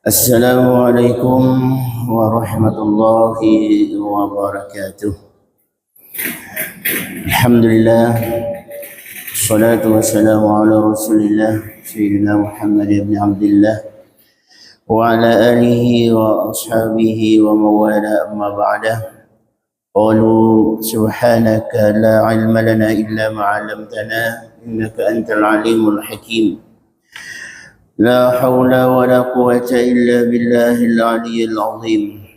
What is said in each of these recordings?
Assalamualaikum warahmatullahi wabarakatuh. Alhamdulillah, salatu wassalamu ala rasulillah Sayyidina Muhammad ibn Abdullah wa ala alihi wa ashabihi wa mawala amma ba'dah. Qalu subhanaka la ilma lana illa ma 'allamtana innaka antal alimul hakim. لا حول ولا قوة إلا بالله العلي العظيم.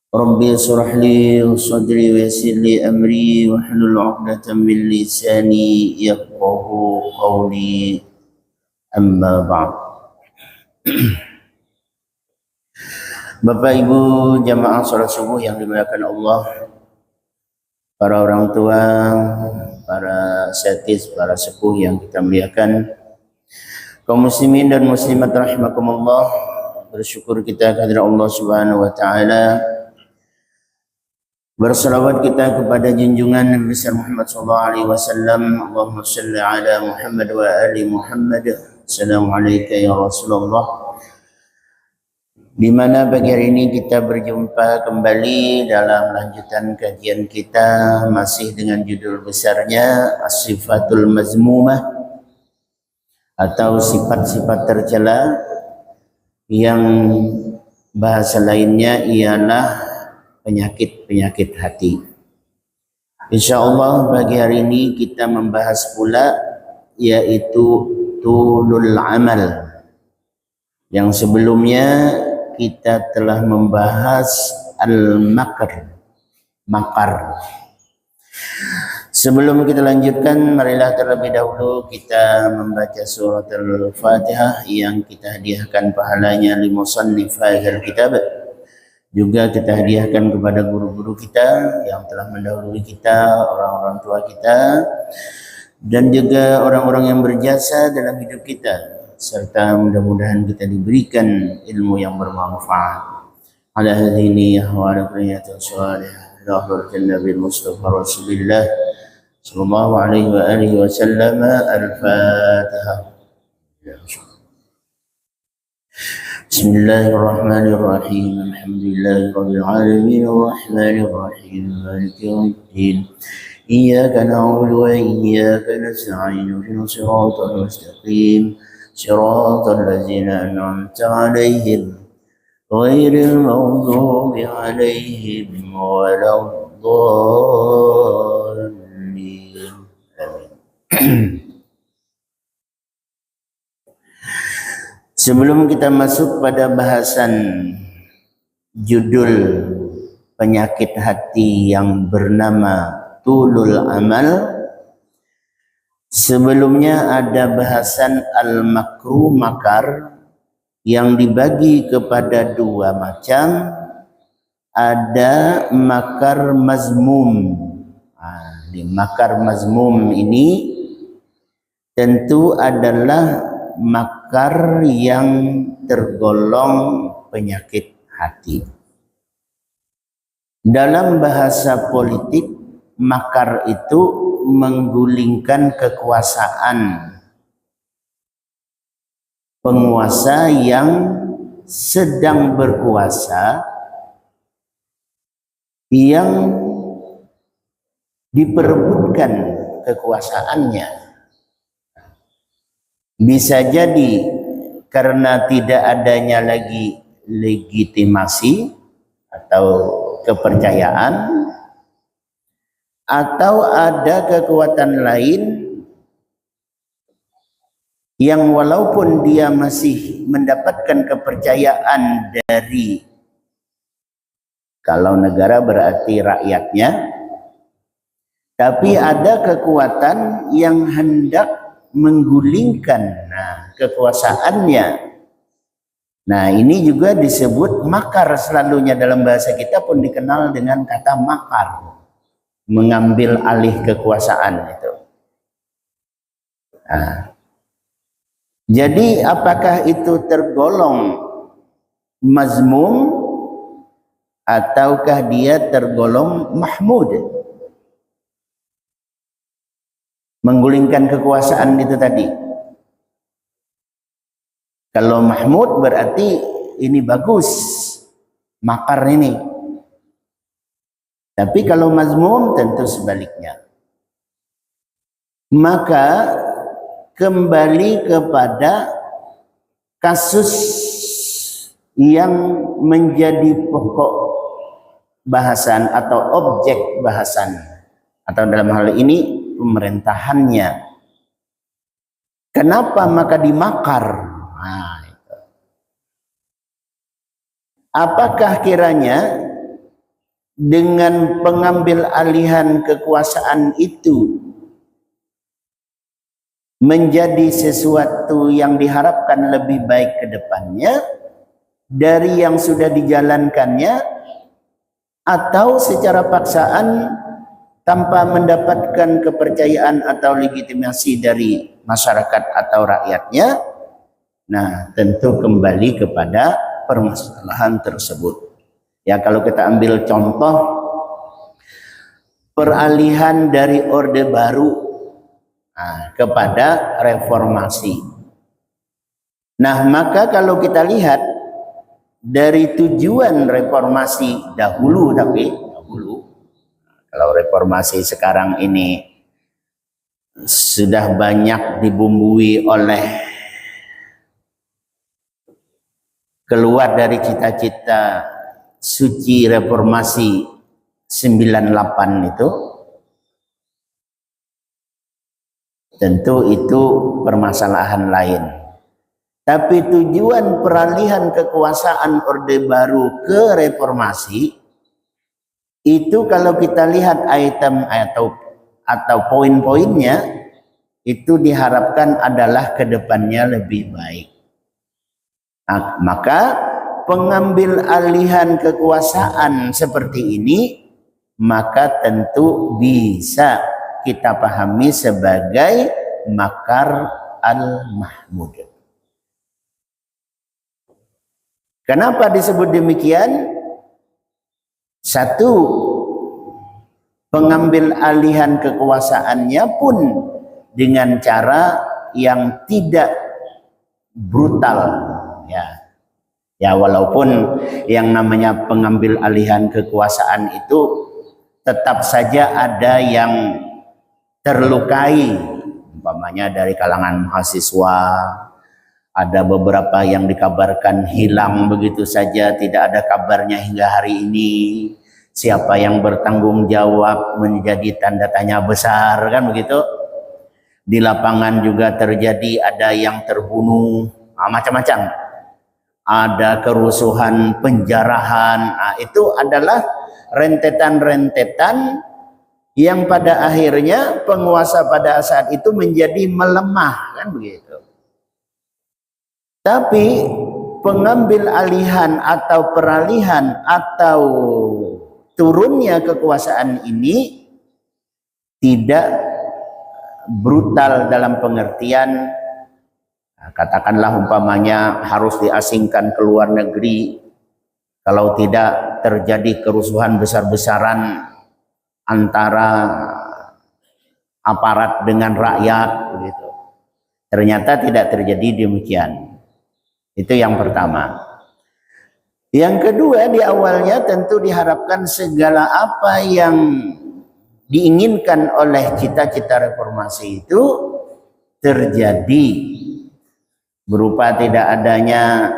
ربي اشرح لي صدري ويسر لي أمري واحلل عقدة من لساني يفقه قولي أما بعد. Bapak Ibu jamaah salat subuh yang dimuliakan Allah, para orang tua, para setis, para sepuh yang kita muliakan, kaum muslimin dan muslimat rahimakumullah, bersyukur kita kehadirat Allah Subhanahu wa taala. Berselawat kita kepada junjungan Nabi besar Muhammad sallallahu alaihi wasallam. Allahumma shalli ala Muhammad wa ali Muhammad. Assalamualaikum ya Rasulullah. Di mana pagi hari ini kita berjumpa kembali dalam lanjutan kajian kita masih dengan judul besarnya As-Sifatul Mazmumah, atau sifat-sifat tercela, yang bahasa lainnya ialah penyakit-penyakit hati. InsyaAllah pagi hari ini kita membahas pula yaitu tulul amal. Yang sebelumnya kita telah membahas al-makar, makar. Sebelum kita lanjutkan, marilah terlebih dahulu kita membaca surat Al-Fatihah yang kita hadiahkan pahalanya li musannif hadzal kitab. Juga kita hadiahkan kepada guru-guru kita yang telah mendahului kita, orang-orang tua kita, dan juga orang-orang yang berjasa dalam hidup kita, serta mudah-mudahan kita diberikan ilmu yang bermanfaat. Ala hadhihi niyyah wa ala niyatin shalihah. La hawla bil Mustafa Rasulillah sallallahu alaihi wa alihi wasallam. Al-Fatihah. Bismillahirrahmanirrahim. Alhamdulillahirabbil alamin arrahmanir rahim maliki yaumiddin. Iyyaka na'budu wa iyyaka nasta'in. Ihdinas siratal mustaqim. Siratal ladzina an'amta 'alaihim ghairil maghdubi 'alaihim waladdallin. Sebelum kita masuk pada bahasan judul penyakit hati yang bernama tulul amal, sebelumnya ada bahasan al-makru, makar, yang dibagi kepada dua macam. Ada makar mazmum. Di makar mazmum ini tentu adalah makar yang tergolong penyakit hati. Dalam bahasa politik, makar itu menggulingkan kekuasaan penguasa yang sedang berkuasa, yang diperebutkan kekuasaannya. Bisa jadi karena tidak adanya lagi legitimasi atau kepercayaan, atau ada kekuatan lain yang walaupun dia masih mendapatkan kepercayaan dari, kalau negara berarti rakyatnya, tapi ada kekuatan yang hendak menggulingkan kekuasaannya. Nah, ini juga disebut makar. Selalunya dalam bahasa kita pun dikenal dengan kata makar, mengambil alih kekuasaan itu. Jadi apakah itu tergolong mazmum ataukah dia tergolong mahmud? Menggulingkan kekuasaan itu tadi. Kalau mahmud berarti ini bagus makar ini. Tapi kalau mazmum tentu sebaliknya. Maka kembali kepada kasus yang menjadi pokok bahasan atau objek bahasan, atau dalam hal ini pemerintahannya. Kenapa maka dimakar? Nah, itu. Apakah kiranya dengan pengambil alihan kekuasaan itu menjadi sesuatu yang diharapkan lebih baik ke depannya dari yang sudah dijalankannya, atau secara paksaan tanpa mendapatkan kepercayaan atau legitimasi dari masyarakat atau rakyatnya? Nah, tentu kembali kepada permasalahan tersebut. Ya, kalau kita ambil contoh peralihan dari Orde Baru kepada reformasi. Nah, maka kalau kita lihat dari tujuan reformasi dahulu, kalau reformasi sekarang ini sudah banyak dibumbui oleh keluar dari cita-cita suci reformasi 98 itu, tentu itu permasalahan lain. Tapi tujuan peralihan kekuasaan Orde Baru ke reformasi itu kalau kita lihat item atau poin-poinnya, itu diharapkan adalah kedepannya lebih baik. Nah, maka pengambil alihan kekuasaan seperti ini maka tentu bisa kita pahami sebagai makar al-mahmud. Kenapa disebut demikian? Satu, pengambil alihan kekuasaannya pun dengan cara yang tidak brutal, ya. Ya, walaupun yang namanya pengambil alihan kekuasaan itu tetap saja ada yang terlukai, umpamanya dari kalangan mahasiswa. Ada beberapa yang dikabarkan hilang begitu saja, tidak ada kabarnya hingga hari ini. Siapa yang bertanggung jawab menjadi tanda tanya besar, kan begitu. Di lapangan juga terjadi, ada yang terbunuh, macam-macam. Ada kerusuhan, penjarahan. Itu adalah rentetan-rentetan yang pada akhirnya penguasa pada saat itu menjadi melemah, kan begitu. Tapi pengambil alihan atau peralihan atau turunnya kekuasaan ini tidak brutal dalam pengertian, katakanlah umpamanya harus diasingkan ke luar negeri, kalau tidak terjadi kerusuhan besar-besaran antara aparat dengan rakyat, begitu. Ternyata tidak terjadi demikian. Itu yang pertama. Yang kedua, di awalnya tentu diharapkan segala apa yang diinginkan oleh cita-cita reformasi itu terjadi, berupa tidak adanya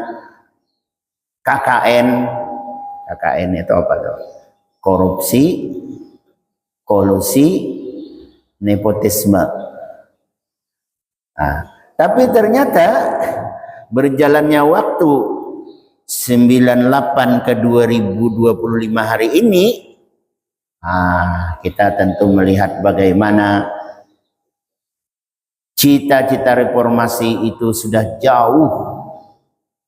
KKN. KKN itu apa tuh? Korupsi, kolusi, nepotisme. Nah, tapi ternyata berjalannya waktu 98 ke 2025 hari ini, kita tentu melihat bagaimana cita-cita reformasi itu sudah jauh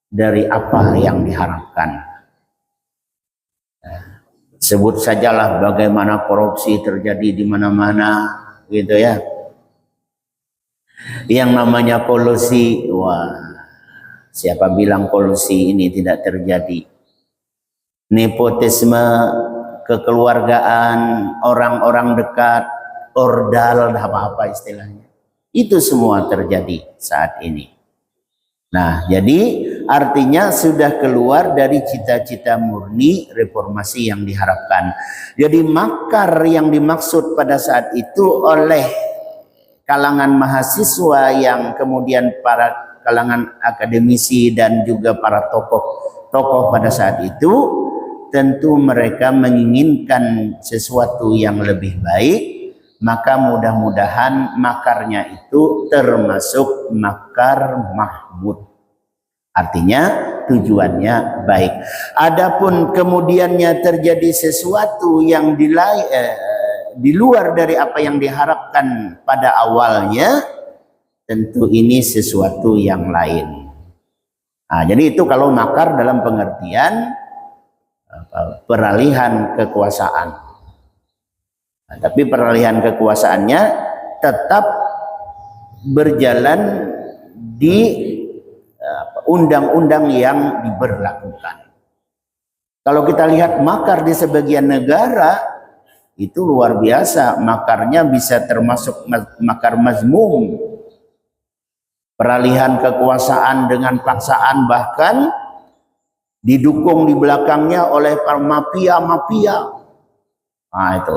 dari apa yang diharapkan. Sebut sajalah bagaimana korupsi terjadi di mana-mana, gitu ya. Yang namanya kolusi, wah, siapa bilang kolusi ini tidak terjadi? Nepotisme, kekeluargaan, orang-orang dekat, ordal, apa-apa istilahnya. Itu semua terjadi saat ini. Nah, jadi artinya sudah keluar dari cita-cita murni reformasi yang diharapkan. Jadi makar yang dimaksud pada saat itu oleh kalangan mahasiswa yang kemudian para kalangan akademisi dan juga para tokoh pada saat itu, tentu mereka menginginkan sesuatu yang lebih baik, maka mudah-mudahan makarnya itu termasuk makar mahmud. Artinya tujuannya baik. Adapun kemudiannya terjadi sesuatu yang di luar dari apa yang diharapkan pada awalnya, tentu ini sesuatu yang lain. Nah, jadi itu kalau makar dalam pengertian peralihan kekuasaan. Nah, tapi peralihan kekuasaannya tetap berjalan di undang-undang yang diberlakukan. Kalau kita lihat makar di sebagian negara, itu luar biasa. Makarnya bisa termasuk makar mazmum. Peralihan kekuasaan dengan paksaan, bahkan didukung di belakangnya oleh para mafia-mafia. Nah itu.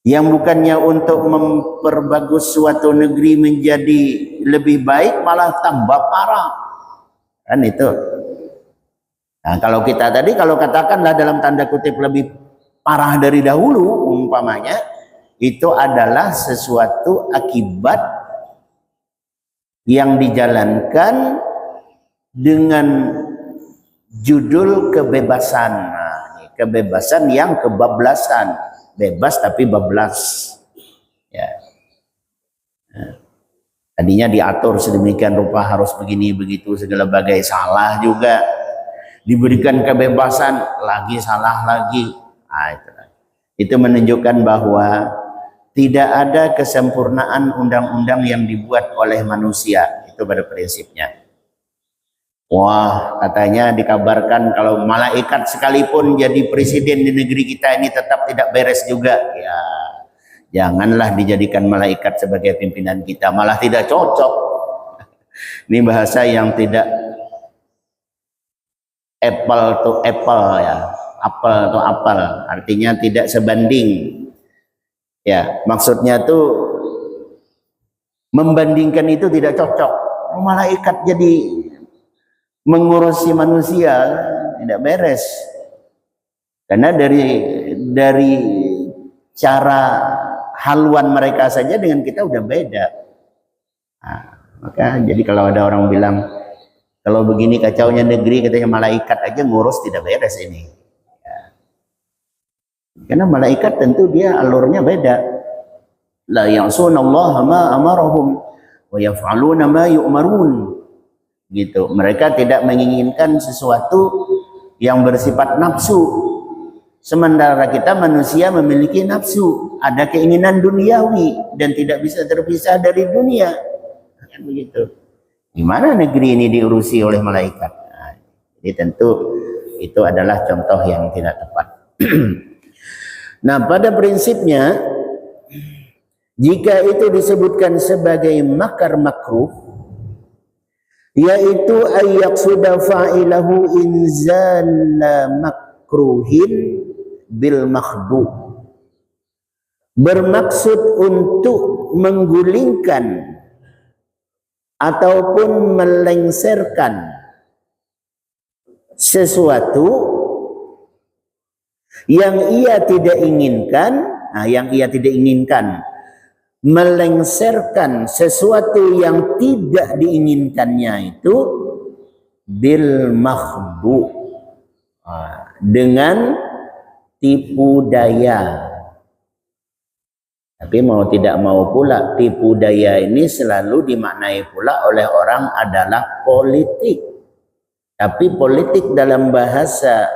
Yang bukannya untuk memperbagus suatu negeri menjadi lebih baik, malah tambah parah. Kan itu. Nah, kalau kita tadi, kalau katakanlah dalam tanda kutip lebih parah dari dahulu, umpamanya, itu adalah sesuatu akibat yang dijalankan dengan judul kebebasan. Nah, kebebasan yang kebablasan. Bebas tapi bablas. Ya. Nah, tadinya diatur sedemikian rupa harus begini begitu, segala bagai salah juga. Diberikan kebebasan lagi salah lagi. Nah, itu menunjukkan bahwa tidak ada kesempurnaan undang-undang yang dibuat oleh manusia. Itu pada prinsipnya. Wah, katanya dikabarkan kalau malaikat sekalipun jadi presiden di negeri kita ini tetap tidak beres juga. Ya, janganlah dijadikan malaikat sebagai pimpinan kita, malah tidak cocok. Ini bahasa yang tidak apple to apple ya, apple to apple, artinya tidak sebanding. Ya, maksudnya tuh membandingkan itu tidak cocok. Malaikat jadi mengurusi manusia tidak beres, karena dari cara haluan mereka saja dengan kita udah beda. Nah, maka jadi kalau ada orang bilang kalau begini kacaunya negeri, katanya malaikat aja ngurus tidak beres ini ya. Karena malaikat tentu dia alurnya beda. La ya'sunallaha ma amarahum wa yaf'aluna ma yu'marun. Gitu. Mereka tidak menginginkan sesuatu yang bersifat nafsu. Sementara kita manusia memiliki nafsu, ada keinginan duniawi dan tidak bisa terpisah dari dunia. Kan begitu. Gimana negeri ini diurusi oleh malaikat? Nah, jadi tentu itu adalah contoh yang tidak tepat. Nah, pada prinsipnya jika itu disebutkan sebagai makar makruh, yaitu ayyaqsuda fa'ilahu inzala makruhin bil makhdu, bermaksud untuk menggulingkan ataupun melengsarkan sesuatu yang ia tidak inginkan. Nah, yang ia tidak inginkan, melengsarkan sesuatu yang tidak diinginkannya itu bil makhdu, dengan tipu daya. Tapi mau tidak mau pula tipu daya ini selalu dimaknai pula oleh orang adalah politik. Tapi politik dalam bahasa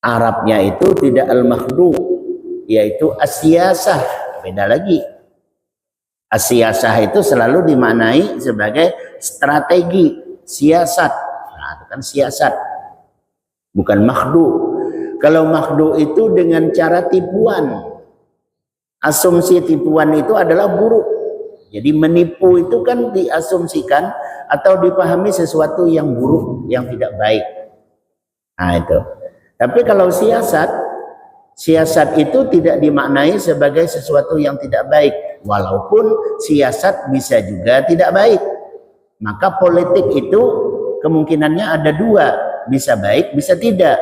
Arabnya itu tidak al-makhdu, yaitu asyasah. Beda lagi. Asyasah itu selalu dimaknai sebagai strategi, siasat. Nah, itu kan siasat, bukan makhdu. Kalau makhdu itu dengan cara tipuan. Asumsi tipuan itu adalah buruk. Jadi menipu itu kan diasumsikan atau dipahami sesuatu yang buruk, yang tidak baik. Nah itu. Tapi kalau siasat itu tidak dimaknai sebagai sesuatu yang tidak baik. Walaupun siasat bisa juga tidak baik. Maka politik itu kemungkinannya ada dua. Bisa baik, bisa tidak.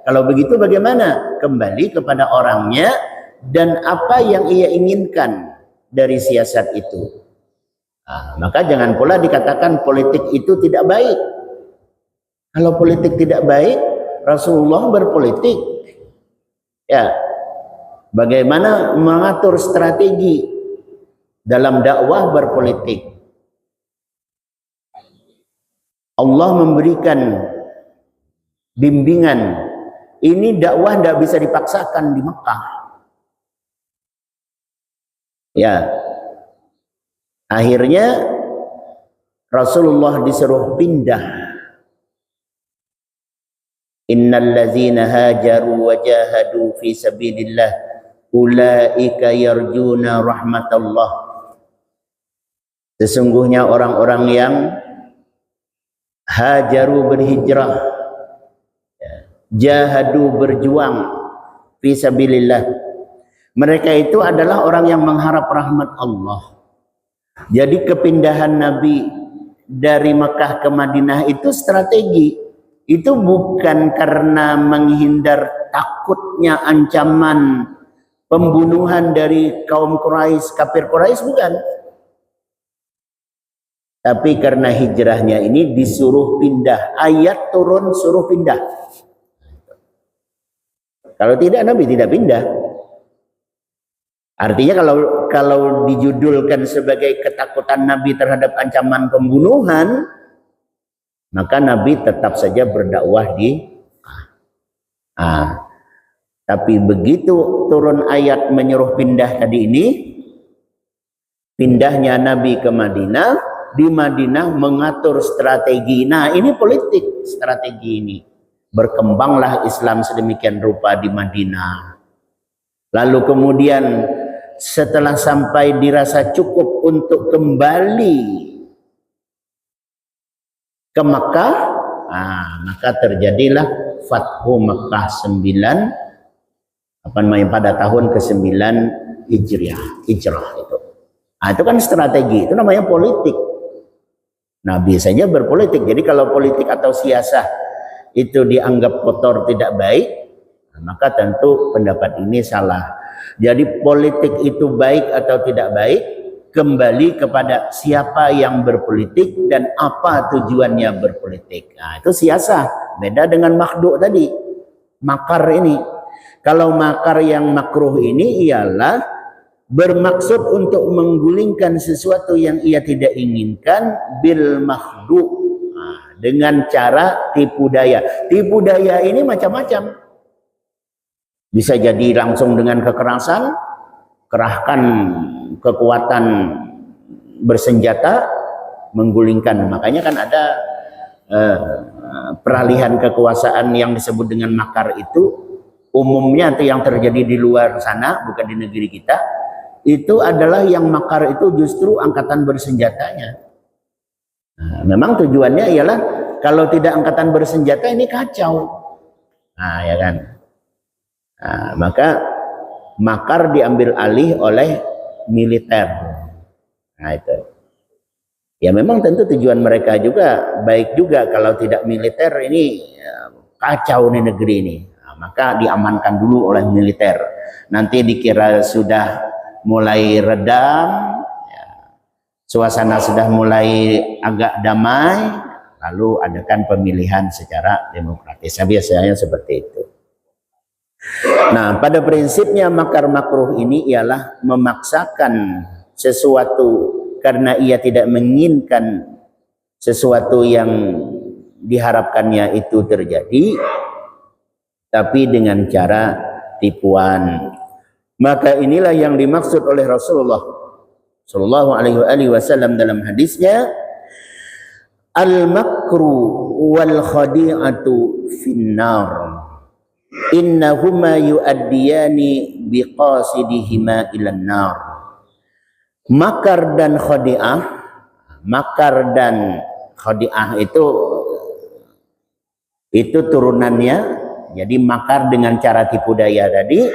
Kalau begitu bagaimana? Kembali kepada orangnya dan apa yang ia inginkan dari siasat itu. Nah, maka jangan pula dikatakan politik itu tidak baik. Kalau politik tidak baik, Rasulullah berpolitik. Ya, bagaimana mengatur strategi dalam dakwah berpolitik. Allah memberikan bimbingan. Ini dakwah tidak bisa dipaksakan di Mekah. Ya, akhirnya Rasulullah disuruh pindah. Innal ladzina hajaru wa jahadu fi sabilillah ulaika yarjuna rahmatallah. Sesungguhnya orang-orang yang hajaru berhijrah, jahadu berjuang fi sabilillah. Mereka itu adalah orang yang mengharap rahmat Allah. Jadi kepindahan Nabi dari Mekah ke Madinah itu strategi. Itu bukan karena menghindar takutnya ancaman pembunuhan dari kaum Quraisy, kafir Quraisy, bukan. Tapi karena hijrahnya ini disuruh pindah. Ayat turun suruh pindah. Kalau tidak Nabi tidak pindah. Artinya kalau dijudulkan sebagai ketakutan Nabi terhadap ancaman pembunuhan, maka Nabi tetap saja berdakwah di tapi begitu turun ayat menyuruh pindah tadi ini, pindahnya Nabi ke Madinah, di Madinah mengatur strategi. Nah, ini politik strategi ini. Berkembanglah Islam sedemikian rupa di Madinah. Lalu kemudian setelah sampai dirasa cukup untuk kembali ke Makkah, maka terjadilah Fathu Makkah 9 pada tahun ke-9 Hijrah itu. Itu kan strategi, itu namanya politik. Nabi saja berpolitik. Jadi kalau politik atau siasah itu dianggap kotor tidak baik, maka tentu pendapat ini salah. Jadi politik itu baik atau tidak baik kembali kepada siapa yang berpolitik dan apa tujuannya berpolitik. Nah, itu siasah. Beda dengan makhdhu tadi. Makar ini. Kalau makar yang makruh ini ialah bermaksud untuk menggulingkan sesuatu yang ia tidak inginkan bil makhdhu. Nah, dengan cara tipu daya. Tipu daya ini macam-macam. Bisa jadi langsung dengan kekerasan, kerahkan kekuatan bersenjata, menggulingkan. Makanya kan ada peralihan kekuasaan yang disebut dengan makar itu, umumnya itu yang terjadi di luar sana, bukan di negeri kita. Itu adalah yang makar itu justru angkatan bersenjatanya. Nah, memang tujuannya ialah kalau tidak angkatan bersenjata ini kacau. Nah, ya kan. Nah, maka makar diambil alih oleh militer. Nah, itu. Ya memang tentu tujuan mereka juga baik juga. Kalau tidak militer ini kacau nih negeri ini. Nah, maka diamankan dulu oleh militer. Nanti dikira sudah mulai redam, ya, suasana sudah mulai agak damai, lalu adakan pemilihan secara demokratis. Biasanya seperti itu. Nah, pada prinsipnya makar makruh ini ialah memaksakan sesuatu karena ia tidak menginginkan sesuatu yang diharapkannya itu terjadi, tapi dengan cara tipuan. Maka inilah yang dimaksud oleh Rasulullah Shallallahu Alaihi Wasallam dalam hadisnya, al-makru wal khadi'atu finnar. Innahuma yu'addiyani biqasidihima ilan nar. Makar dan khadi'ah. Makar dan khadi'ah itu turunannya. Jadi makar dengan cara tipu daya tadi.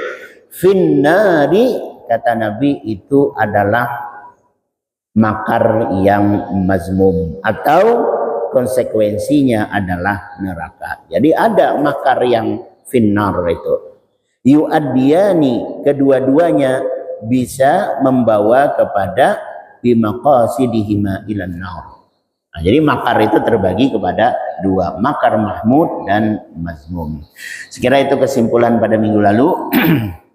Finnari, kata Nabi, itu adalah makar yang mazmum, atau konsekuensinya adalah neraka. Jadi ada makar yang finnar itu. Yu'addiyani, kedua-duanya bisa membawa kepada bimaqasidihima ilan nar. Nah, jadi makar itu terbagi kepada dua, makar mahmud dan mazmum. Sekira itu kesimpulan pada minggu lalu.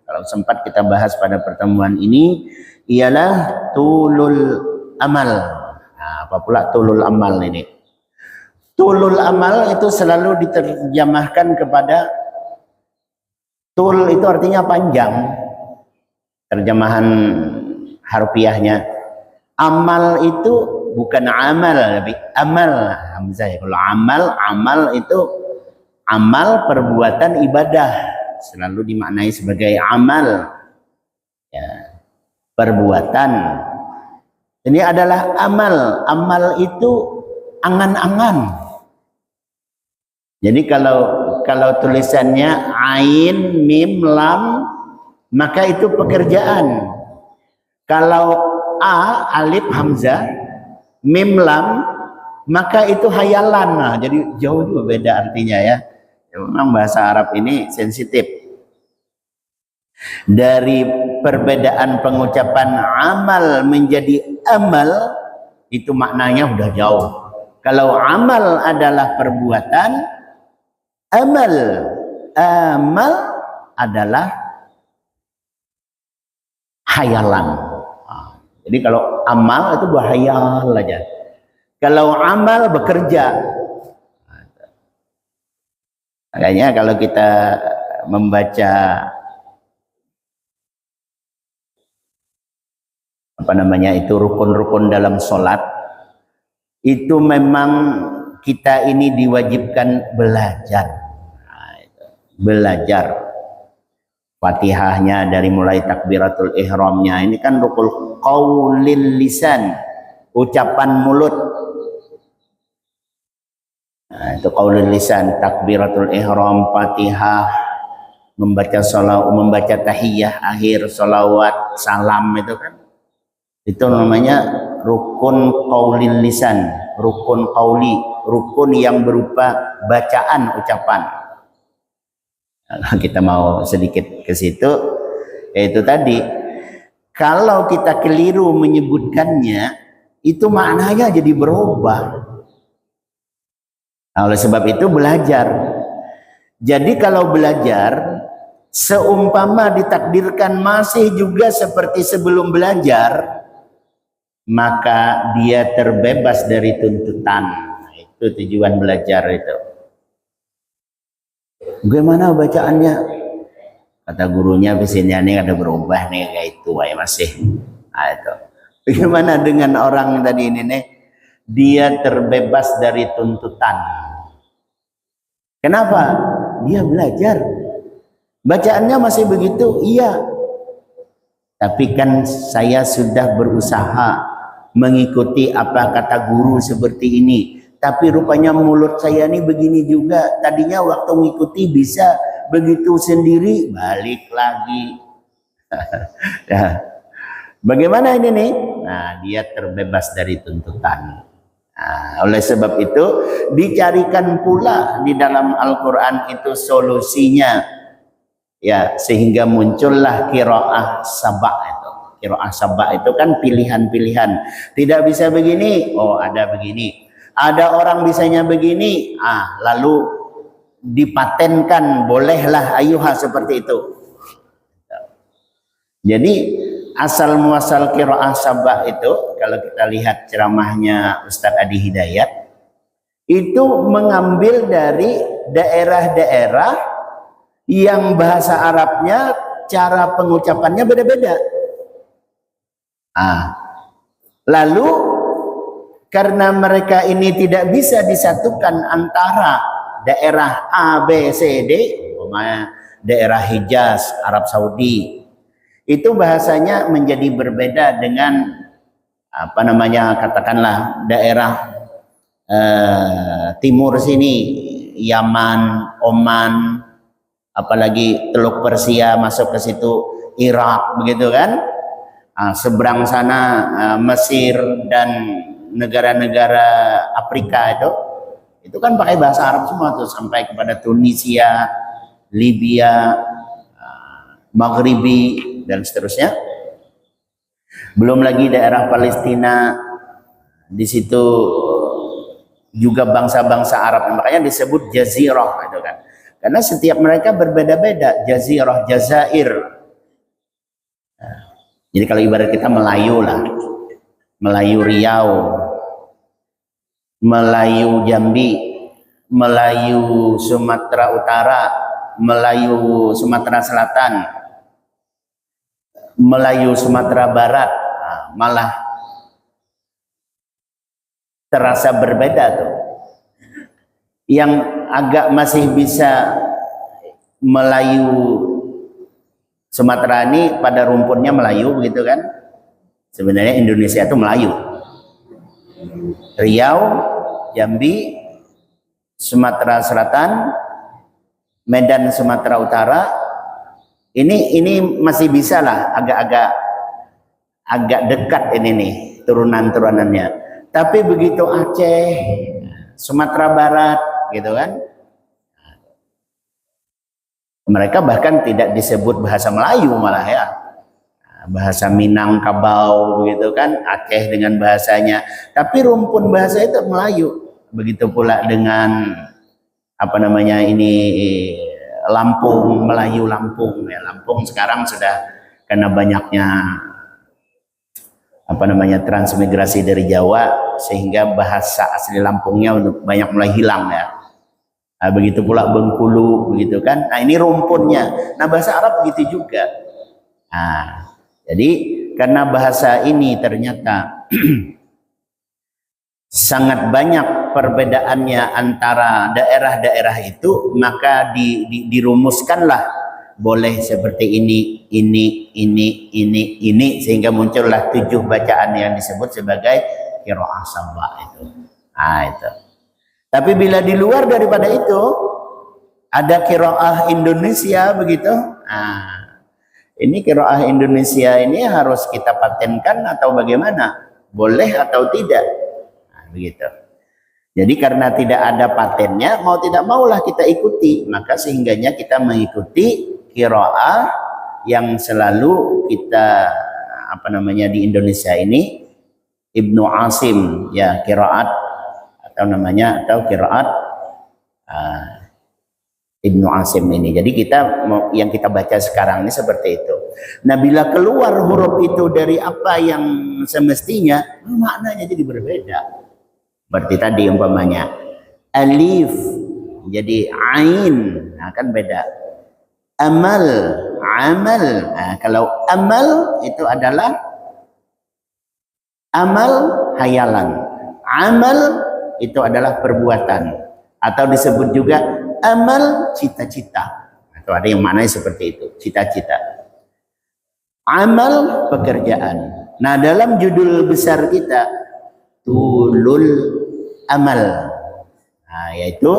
Kalau sempat kita bahas pada pertemuan ini ialah tulul amal. Nah, apa pula tulul amal ini? Tulul amal itu selalu diterjemahkan kepada tul, itu artinya panjang. Terjemahan harfiahnya. Amal itu bukan amal, tapi amal. Hamzah ya. Kalau amal itu amal perbuatan ibadah. Selalu dimaknai sebagai amal. Ya, perbuatan. Ini adalah amal. Amal itu angan-angan. Jadi kalau tulisannya ain, mim, lam, maka itu pekerjaan. Kalau a, alif, hamzah, mim, lam, maka itu hayalan. Nah, jadi jauh juga beda artinya ya. Memang bahasa Arab ini sensitif. Dari perbedaan pengucapan amal menjadi amal, itu maknanya udah jauh. Kalau amal adalah perbuatan, amal adalah hayalan. Jadi kalau amal itu berhayal aja. Kalau amal bekerja. Makanya kalau kita membaca rukun-rukun dalam sholat, itu memang kita ini diwajibkan belajar. Belajar. Fatihahnya dari mulai takbiratul ihramnya, ini kan rukun qaulil lisan, ucapan mulut. Nah, itu qaulil lisan, takbiratul ihram, Fatihah, membaca salat, membaca tahiyah akhir, salawat, salam, itu kan. Itu namanya rukun qaulil lisan, rukun qauli, rukun yang berupa bacaan, ucapan. Kalau kita mau sedikit ke situ, yaitu tadi, kalau kita keliru menyebutkannya, itu maknanya jadi berubah. Nah, oleh sebab itu belajar. Jadi kalau belajar, seumpama ditakdirkan masih juga seperti sebelum belajar, maka dia terbebas dari tuntutan. Nah, itu tujuan belajar itu. Bagaimana bacaannya? Kata gurunya, biasanya nih ada berubah nih kayak itu, ya masih. Nah, itu. Bagaimana dengan orang tadi ini nih? Dia terbebas dari tuntutan. Kenapa? Dia belajar. Bacaannya masih begitu, iya. Tapi kan saya sudah berusaha mengikuti apa kata guru seperti ini. Tapi rupanya mulut saya ini begini juga. Tadinya waktu mengikuti bisa begitu sendiri, balik lagi. Ya. Bagaimana ini nih? Nah, dia terbebas dari tuntutan. Nah, oleh sebab itu dicarikan pula di dalam Al-Quran itu solusinya. Ya, sehingga muncullah qiraah sabak itu. Qiraah sabak itu kan pilihan-pilihan. Tidak bisa begini, oh ada begini. Ada orang bisanya begini, lalu dipatenkan, bolehlah ayuha seperti itu. Jadi asal muasal qiraah sabah itu, kalau kita lihat ceramahnya Ustadz Adi Hidayat, itu mengambil dari daerah-daerah yang bahasa Arabnya, cara pengucapannya beda-beda. Lalu karena mereka ini tidak bisa disatukan antara daerah A, B, C, D, daerah Hijaz, Arab Saudi, itu bahasanya menjadi berbeda dengan apa namanya, katakanlah daerah timur sini, Yaman, Oman, apalagi Teluk Persia masuk ke situ, Irak, begitu kan? Seberang sana Mesir dan negara-negara Afrika itu kan pakai bahasa Arab semua tuh, sampai kepada Tunisia, Libya, Maghribi dan seterusnya. Belum lagi daerah Palestina, di situ juga bangsa-bangsa Arab, makanya disebut Jazirah itu kan. Karena setiap mereka berbeda-beda, Jazirah, Jazair. Jadi kalau ibarat kita Melayu lah, Melayu Riau, Melayu Jambi, Melayu Sumatera Utara, Melayu Sumatera Selatan, Melayu Sumatera Barat, malah terasa berbeda tuh. Yang agak masih bisa Melayu Sumatera ini pada rumputnya Melayu begitu kan. Sebenarnya Indonesia itu Melayu. Riau, Jambi, Sumatera Selatan, Medan Sumatera Utara, ini masih bisa lah, agak dekat ini nih turunan-turunannya. Tapi begitu Aceh, Sumatera Barat gitu kan, mereka bahkan tidak disebut bahasa Melayu malah ya, bahasa Minangkabau begitu kan, Aceh dengan bahasanya, tapi rumpun bahasa itu Melayu. Begitu pula dengan apa namanya ini, Lampung, Melayu Lampung ya. Lampung sekarang sudah karena banyaknya apa namanya transmigrasi dari Jawa, sehingga bahasa asli Lampungnya banyak mulai hilang ya. Nah, begitu pula Bengkulu begitu kan. Nah, ini rumpunnya. Nah, bahasa Arab begitu juga. Nah, jadi karena bahasa ini ternyata sangat banyak perbedaannya antara daerah-daerah itu, maka dirumuskanlah boleh seperti ini, sehingga muncullah 7 bacaan yang disebut sebagai qiraah sabah itu. Nah, itu. Tapi bila di luar daripada itu ada qiraah Indonesia begitu. Nah, ini qiraah Indonesia ini harus kita patenkan atau bagaimana? Boleh atau tidak? Nah, begitu. Jadi karena tidak ada patennya, mau tidak maulah kita ikuti, maka sehingganya kita mengikuti qiraah yang selalu kita apa namanya di Indonesia ini, Ibnu Asim ya, qiraat atau qiraat Ibnu Asim ini. Jadi kita yang kita baca sekarang ini seperti itu. Nah, bila keluar huruf itu dari apa yang semestinya, maknanya jadi berbeda. Berarti tadi umpamanya alif jadi ain, nah kan beda. Amal, amal. Nah, kalau amal itu adalah amal hayalan. Amal itu adalah perbuatan, atau disebut juga amal cita-cita. Atau ada yang maknanya seperti itu, cita-cita. Amal pekerjaan. Nah, dalam judul besar kita tulul amal, nah, yaitu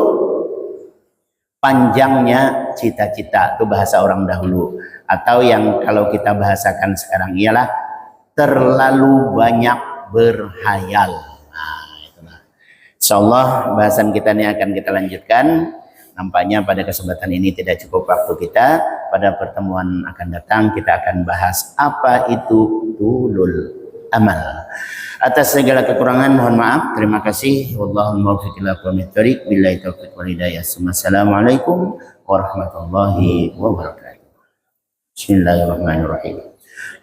panjangnya cita-cita, itu bahasa orang dahulu. Atau yang kalau kita bahasakan sekarang ialah terlalu banyak berhayal. Insyaallah bahasan kita ini akan kita lanjutkan. Nampaknya pada kesempatan ini tidak cukup waktu kita. Pada pertemuan akan datang kita akan bahas apa itu tulul amal. Atas segala kekurangan mohon maaf. Terima kasih. Wallahul muwaffiq ila aqwamit thoriq. Billahi taufiq wal hidayah. Assalamualaikum warahmatullahi wabarakatuh. Bismillahirrahmanirrahim.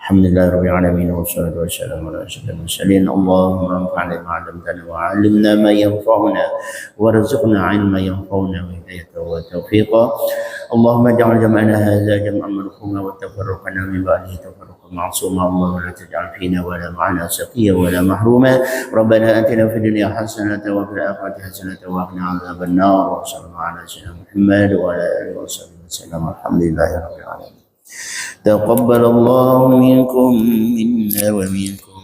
Alhamdulillahirabbil alamin wassalatu wassalamu ala asyrofil mursalin. Allahumma anfa'na bima 'allamtana wa 'allimna ma yanfa'una warzuqna 'ilman yanfa'una wa hidayatan wa tawfiqa. Allahumma ij'al jam'ana hadza jam'an marhuma wa tafarraqana min ba'dihi tafarraqan ma'suma. Allahumma la taj'al fina wa la ma'ana shaqiyya wa la mahruma. Rabbana atina fid dunya hasanatan wa fil akhirati hasanatan wa qina 'adzaban nar. Wa sallallahu ala sayyidina Muhammad wa ala alihi wa sahbihi wasallam. Alhamdulillahirabbil alamin. تقبل الله منكم منا ومنكم.